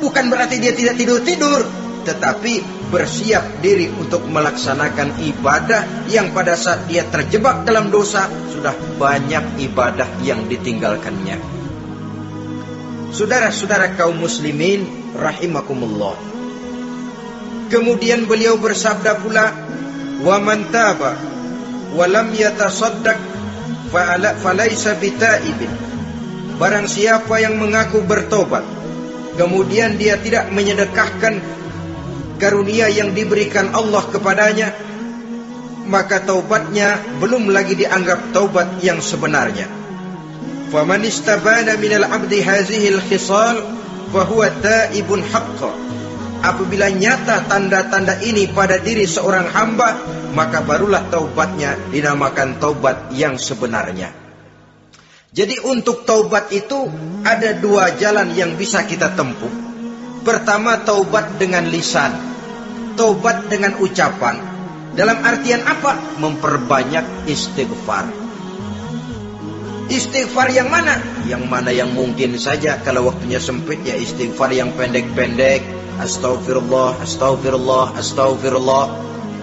Bukan berarti dia tidak tidur-tidur, tetapi bersiap diri untuk melaksanakan ibadah yang pada saat dia terjebak dalam dosa, sudah banyak ibadah yang ditinggalkannya. Saudara-saudara kaum muslimin rahimakumullah. Kemudian beliau bersabda pula, "Wa man taba wa lam yatasaddaq falaysa bitaibin." Barang siapa yang mengaku bertobat, kemudian dia tidak menyedekahkan karunia yang diberikan Allah kepadanya, maka taubatnya belum lagi dianggap taubat yang sebenarnya. Faman istabana minal abdi hazihil khisal fahuwa taibun haqqa. Apabila nyata tanda-tanda ini pada diri seorang hamba, maka barulah taubatnya dinamakan taubat yang sebenarnya. Jadi untuk taubat itu ada 2 jalan yang bisa kita tempuh. Pertama, taubat dengan lisan, taubat dengan ucapan. Dalam artian apa? Memperbanyak istighfar. Istighfar yang mana? Yang mana yang mungkin saja. Kalau waktunya sempit, ya istighfar yang pendek-pendek. Astaghfirullah, astaghfirullah, astaghfirullah.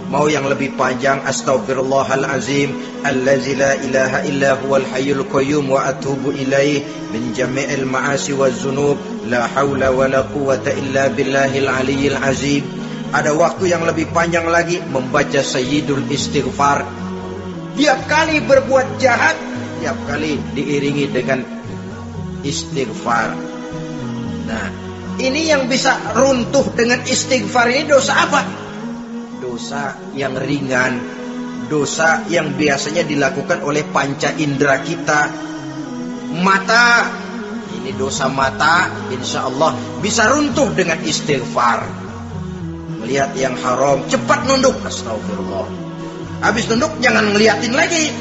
Mau yang lebih panjang, astaghfirullahalazim allazi la ilaha illa huwal hayyul qayyum wa atubu ilaih min jami'il ma'asi waz zunub la haula wala quwwata illa billahil aliyyil azim. Ada waktu yang lebih panjang lagi, membaca sayyidul istighfar. Tiap kali berbuat jahat, tiap kali diiringi dengan istighfar. Nah, ini yang bisa runtuh dengan istighfar ini dosa apa? Dosa yang ringan, dosa yang biasanya dilakukan oleh panca indera kita. Mata, ini dosa mata, insya Allah bisa runtuh dengan istighfar. Melihat yang haram, cepat nunduk, astagfirullah. Habis nunduk jangan ngeliatin lagi.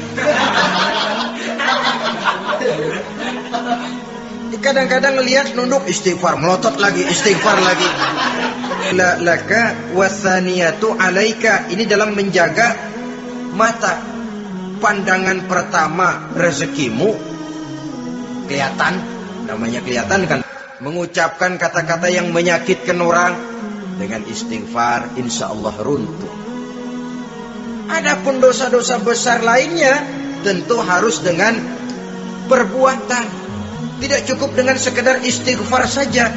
Kadang-kadang ngelihat nunduk, istighfar, melotot lagi, istighfar lagi. La laka wasaniyatu alaika. Ini dalam menjaga mata. Pandangan pertama rezekimu kelihatan, namanya kelihatan kan. Mengucapkan kata-kata yang menyakitkan orang, dengan istighfar insya Allah runtuh. Adapun dosa-dosa besar lainnya tentu harus dengan perbuatan. Tidak cukup dengan sekedar istighfar saja.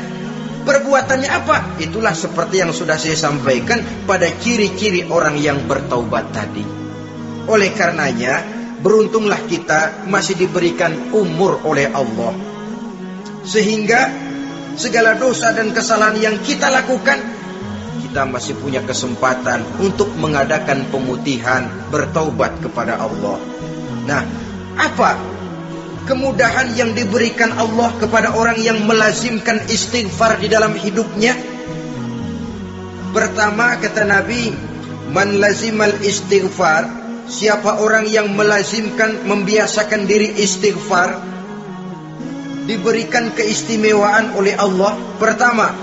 Perbuatannya apa? Itulah seperti yang sudah saya sampaikan pada ciri-ciri orang yang bertaubat tadi. Oleh karenanya, beruntunglah kita masih diberikan umur oleh Allah, sehingga segala dosa dan kesalahan yang kita lakukan, kita masih punya kesempatan untuk mengadakan pemutihan, bertaubat kepada Allah. Nah, apa kemudahan yang diberikan Allah kepada orang yang melazimkan istighfar di dalam hidupnya? Pertama, kata Nabi, man lazimal istighfar, siapa orang yang melazimkan, membiasakan diri istighfar, diberikan keistimewaan oleh Allah. Pertama,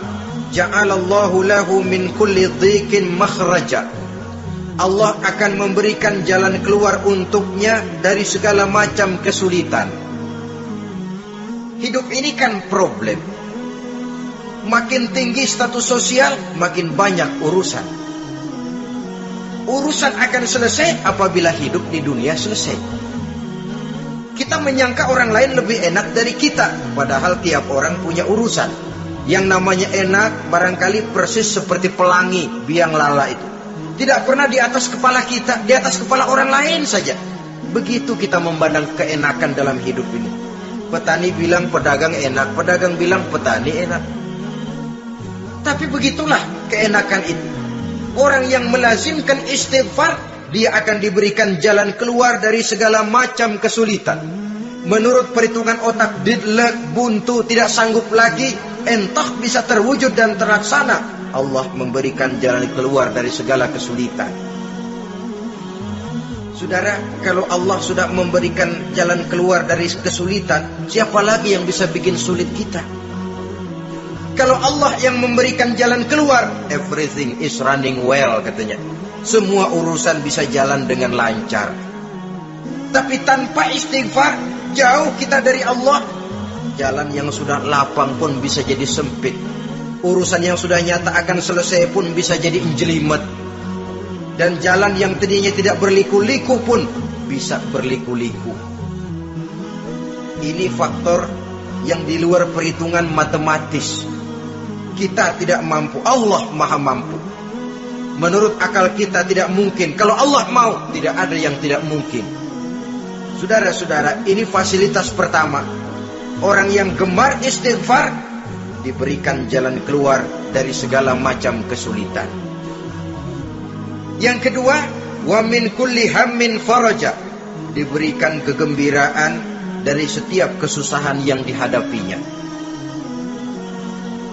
ja'alallahu lahu min kulli dhiqin makhraja, Allah akan memberikan jalan keluar untuknya dari segala macam kesulitan. Hidup ini kan problem. Makin tinggi status sosial, makin banyak urusan. Urusan akan selesai apabila hidup di dunia selesai. Kita menyangka orang lain lebih enak dari kita, padahal tiap orang punya urusan. Yang namanya enak barangkali persis seperti pelangi biang lala itu, tidak pernah di atas kepala kita, di atas kepala orang lain saja. Begitu kita memandang keenakan dalam hidup ini. Petani bilang pedagang enak, pedagang bilang petani enak. Tapi begitulah keenakan itu. Orang yang melazimkan istighfar, dia akan diberikan jalan keluar dari segala macam kesulitan. Menurut perhitungan otak, didlek, buntu, tidak sanggup lagi, entah bisa terwujud dan terlaksana, Allah memberikan jalan keluar dari segala kesulitan. Saudara, kalau Allah sudah memberikan jalan keluar dari kesulitan, siapa lagi yang bisa bikin sulit kita? Kalau Allah yang memberikan jalan keluar, everything is running well, katanya. Semua urusan bisa jalan dengan lancar. Tapi tanpa istighfar, jauh kita dari Allah. Jalan yang sudah lapang pun bisa jadi sempit. Urusan yang sudah nyata akan selesai pun bisa jadi jelimet. Dan jalan yang tadinya tidak berliku-liku pun bisa berliku-liku. Ini faktor yang di luar perhitungan matematis. Kita tidak mampu, Allah maha mampu. Menurut akal kita tidak mungkin. Kalau Allah mau, tidak ada yang tidak mungkin. Saudara-saudara, ini fasilitas pertama. Orang yang gemar istighfar diberikan jalan keluar dari segala macam kesulitan. Yang kedua, wa min kulli hammin faraja, diberikan kegembiraan dari setiap kesusahan yang dihadapinya.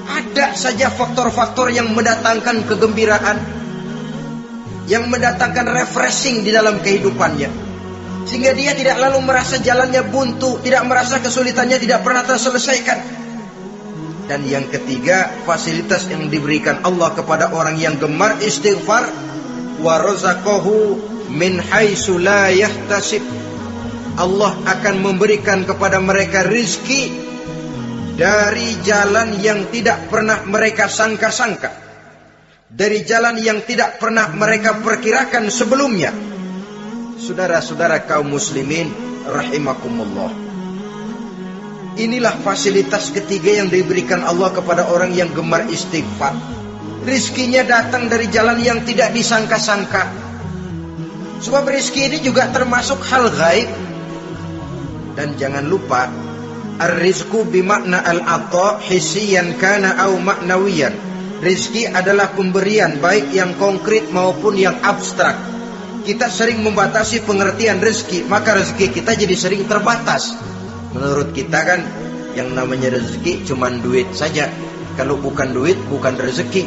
Ada saja faktor-faktor yang mendatangkan kegembiraan, yang mendatangkan refreshing di dalam kehidupannya, sehingga dia tidak lalu merasa jalannya buntu, tidak merasa kesulitannya tidak pernah terselesaikan. Dan yang ketiga, fasilitas yang diberikan Allah kepada orang yang gemar istighfar, wa razaqahu min haitsu la yahtasib, Allah akan memberikan kepada mereka rizki dari jalan yang tidak pernah mereka sangka-sangka, dari jalan yang tidak pernah mereka perkirakan sebelumnya. Saudara-saudara kaum muslimin rahimakumullah, inilah fasilitas ketiga yang diberikan Allah kepada orang yang gemar istighfar. Rizkinya datang dari jalan yang tidak disangka-sangka. Sebab rizki ini juga termasuk hal gaib. Dan jangan lupa, ar-rizqu bimakna al-ata hissiyan kana au ma'nawiyan. Rizki adalah pemberian, baik yang konkret maupun yang abstrak. Kita sering membatasi pengertian rezeki, maka rezeki kita jadi sering terbatas. Menurut kita kan yang namanya rezeki cuma duit saja. Kalau bukan duit, bukan rezeki.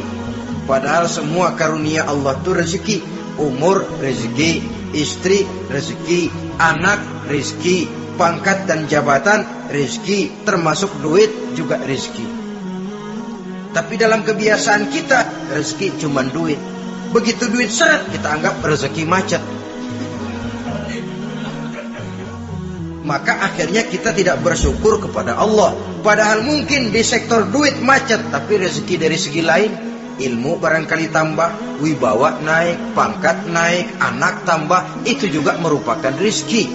Padahal semua karunia Allah itu rezeki. Umur, rezeki. Istri, rezeki. Anak, rezeki. Pangkat dan jabatan, rezeki. Termasuk duit juga rezeki. Tapi dalam kebiasaan kita, rezeki cuma duit. Begitu duit seret, kita anggap rezeki macet. Maka akhirnya kita tidak bersyukur kepada Allah. Padahal mungkin di sektor duit macet, tapi rezeki dari segi lain, ilmu barangkali tambah, wibawa naik, pangkat naik, anak tambah, itu juga merupakan rezeki.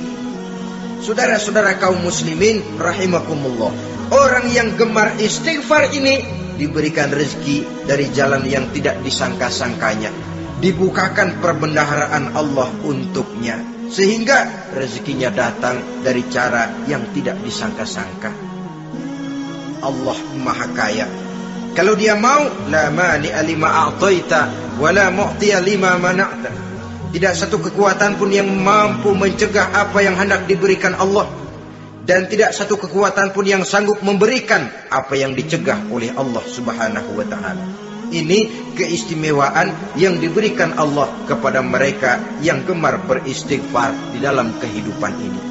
Saudara-saudara kaum muslimin rahimakumullah, orang yang gemar istighfar ini diberikan rezeki dari jalan yang tidak disangka-sangkanya. Dibukakan perbendaharaan Allah untuknya, sehingga rezekinya datang dari cara yang tidak disangka-sangka. Allah Maha Kaya. Kalau Dia mau, la mani'a lima a'taita wa la mu'tiya lima mana'ta. Tidak satu kekuatan pun yang mampu mencegah apa yang hendak diberikan Allah, dan tidak satu kekuatan pun yang sanggup memberikan apa yang dicegah oleh Allah Subhanahu wa taala. Ini keistimewaan yang diberikan Allah kepada mereka yang gemar beristighfar di dalam kehidupan ini.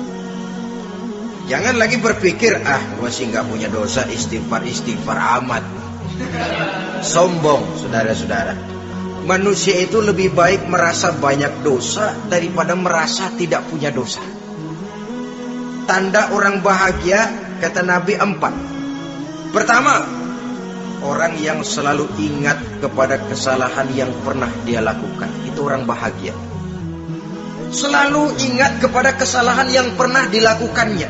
Jangan lagi berpikir, gua sih nggak punya dosa, istighfar amat. Sombong, saudara-saudara. Manusia itu lebih baik merasa banyak dosa daripada merasa tidak punya dosa. Tanda orang bahagia, kata Nabi, 4. Pertama, orang yang selalu ingat kepada kesalahan yang pernah dia lakukan. Itu orang bahagia. Selalu ingat kepada kesalahan yang pernah dilakukannya,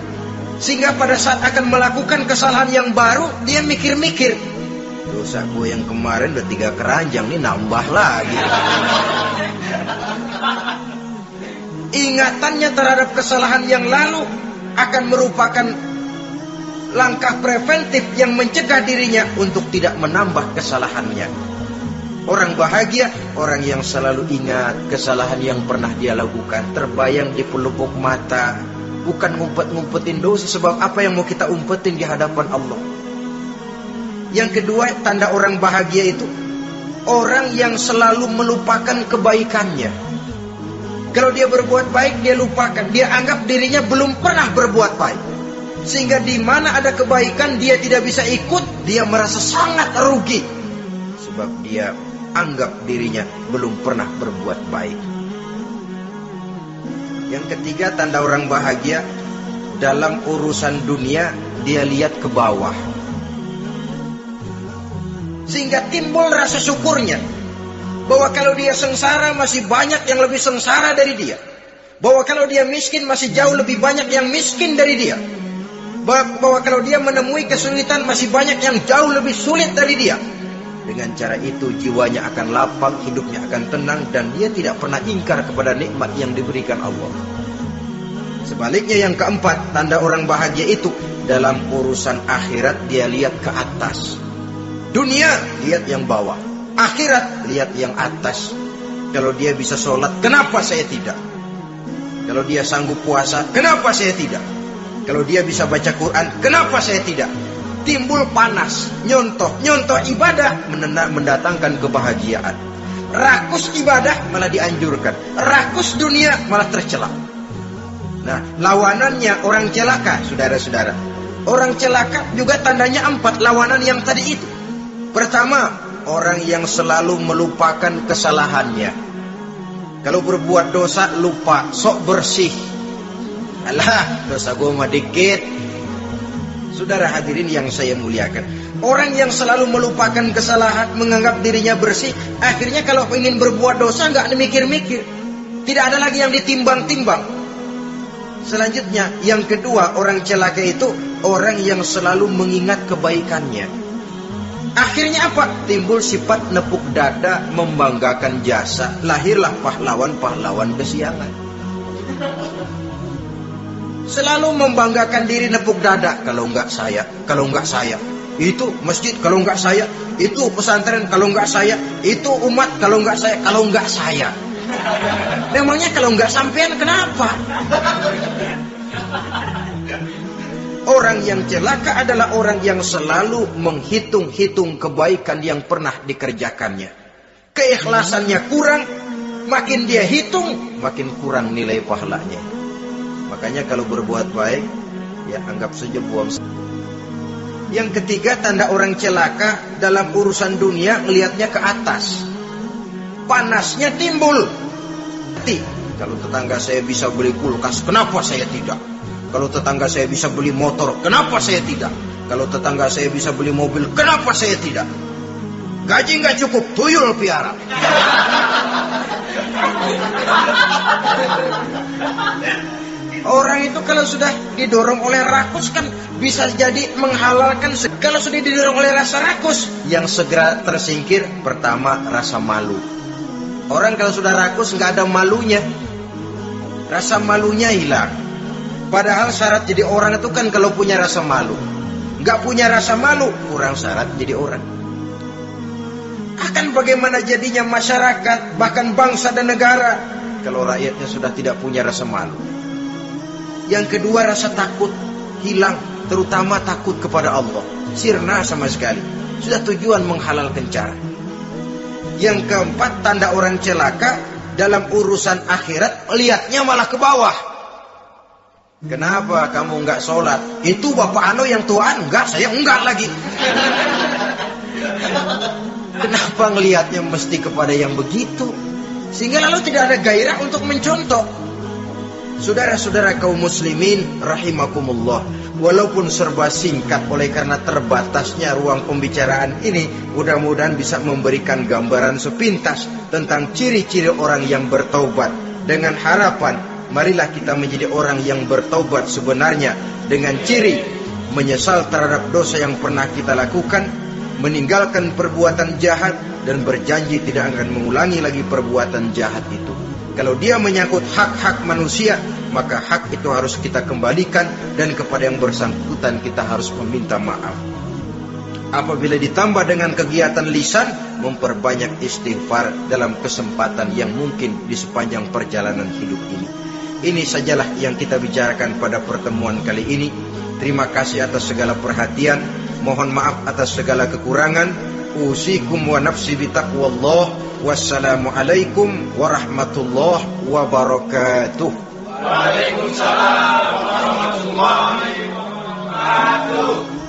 sehingga pada saat akan melakukan kesalahan yang baru, dia mikir-mikir, dosa gue yang kemarin udah 3 keranjang, nih nambah lagi. Ingatannya terhadap kesalahan yang lalu akan merupakan langkah preventif yang mencegah dirinya untuk tidak menambah kesalahannya. Orang bahagia, orang yang selalu ingat kesalahan yang pernah dia lakukan, terbayang di pelupuk mata, bukan ngumpet-ngumpetin dosa. Sebab apa yang mau kita umpetin di hadapan Allah? Yang kedua, tanda orang bahagia itu orang yang selalu melupakan kebaikannya. Kalau dia berbuat baik, dia lupakan. Dia anggap dirinya belum pernah berbuat baik, sehingga di mana ada kebaikan dia tidak bisa ikut. Dia merasa sangat rugi, sebab dia anggap dirinya belum pernah berbuat baik. Yang ketiga, tanda orang bahagia, dalam urusan dunia dia lihat ke bawah, sehingga timbul rasa syukurnya, bahwa kalau dia sengsara masih banyak yang lebih sengsara dari dia, bahwa kalau dia miskin masih jauh lebih banyak yang miskin dari dia, bahwa kalau dia menemui kesulitan masih banyak yang jauh lebih sulit dari dia. Dengan cara itu jiwanya akan lapang, hidupnya akan tenang, dan dia tidak pernah ingkar kepada nikmat yang diberikan Allah. Sebaliknya, yang keempat, tanda orang bahagia itu dalam urusan akhirat dia lihat ke atas. Dunia lihat yang bawah, akhirat lihat yang atas. Kalau dia bisa sholat, kenapa saya tidak? Kalau dia sanggup puasa, kenapa saya tidak? Kalau dia bisa baca Quran, kenapa saya tidak? Timbul panas, nyontoh ibadah mendatangkan kebahagiaan. Rakus ibadah malah dianjurkan, rakus dunia malah tercela. Nah, lawanannya orang celaka, saudara-saudara. Orang celaka juga tandanya 4, lawanan yang tadi itu. Pertama, orang yang selalu melupakan kesalahannya. Kalau berbuat dosa lupa, sok bersih. Alah, dosa gue mah dikit. Saudara hadirin yang saya muliakan, orang yang selalu melupakan kesalahan, menganggap dirinya bersih, akhirnya kalau ingin berbuat dosa nggak mikir-mikir, tidak ada lagi yang ditimbang-timbang. Selanjutnya, yang kedua, orang celaka itu orang yang selalu mengingat kebaikannya. Akhirnya apa? Timbul sifat nepuk dada, membanggakan jasa, lahirlah pahlawan-pahlawan kesiangan. Selalu membanggakan diri, nepuk dada. Kalau enggak saya. Itu masjid, kalau enggak saya. Itu pesantren, kalau enggak saya. Itu umat, kalau enggak saya. Memangnya kalau enggak sampean kenapa? Orang yang celaka adalah orang yang selalu menghitung-hitung kebaikan yang pernah dikerjakannya. Keikhlasannya kurang, makin dia hitung, makin kurang nilai pahalanya. Makanya kalau berbuat baik, ya anggap saja buang. Yang ketiga, tanda orang celaka dalam urusan dunia, melihatnya ke atas. Panasnya timbul. Kalau tetangga saya bisa beli kulkas, kenapa saya tidak? Kalau tetangga saya bisa beli motor, kenapa saya tidak? Kalau tetangga saya bisa beli mobil, kenapa saya tidak? Gaji nggak cukup, tuyul piara. Orang itu kalau sudah didorong oleh rakus kan bisa jadi menghalalkan. Kalau sudah didorong oleh rasa rakus, yang segera tersingkir pertama rasa malu. Orang kalau sudah rakus nggak ada malunya. rasa malunya hilang. Padahal syarat jadi orang itu kan kalau punya rasa malu. Nggak punya rasa malu, kurang syarat jadi orang. Akan bagaimana jadinya masyarakat, bahkan bangsa dan negara, kalau rakyatnya sudah tidak punya rasa malu. Yang kedua, rasa takut hilang, terutama takut kepada Allah. Sirna sama sekali. Sudah tujuan menghalalkan cara. Yang keempat, tanda orang celaka dalam urusan akhirat, lihatnya malah ke bawah. Kenapa kamu enggak sholat? Itu bapak anu yang tuaan, enggak, saya enggak lagi. Kenapa ngelihatnya mesti kepada yang begitu? Sehingga lalu tidak ada gairah untuk mencontoh. Saudara-saudara kaum muslimin rahimakumullah, walaupun serba singkat oleh karena terbatasnya ruang pembicaraan ini, mudah-mudahan bisa memberikan gambaran sepintas tentang ciri-ciri orang yang bertaubat. Dengan harapan, marilah kita menjadi orang yang bertaubat sebenarnya dengan ciri menyesal terhadap dosa yang pernah kita lakukan, meninggalkan perbuatan jahat, dan berjanji tidak akan mengulangi lagi perbuatan jahat itu. Kalau dia menyangkut hak-hak manusia, maka hak itu harus kita kembalikan, dan kepada yang bersangkutan kita harus meminta maaf. Apabila ditambah dengan kegiatan lisan, memperbanyak istighfar dalam kesempatan yang mungkin di sepanjang perjalanan hidup ini. Ini sajalah yang kita bicarakan pada pertemuan kali ini. Terima kasih atas segala perhatian. Mohon maaf atas segala kekurangan. Usikum wa nafsi bitaqwallah. Wassalamualaikum warahmatullahi wabarakatuh. Waalaikumsalam warahmatullahi wabarakatuh.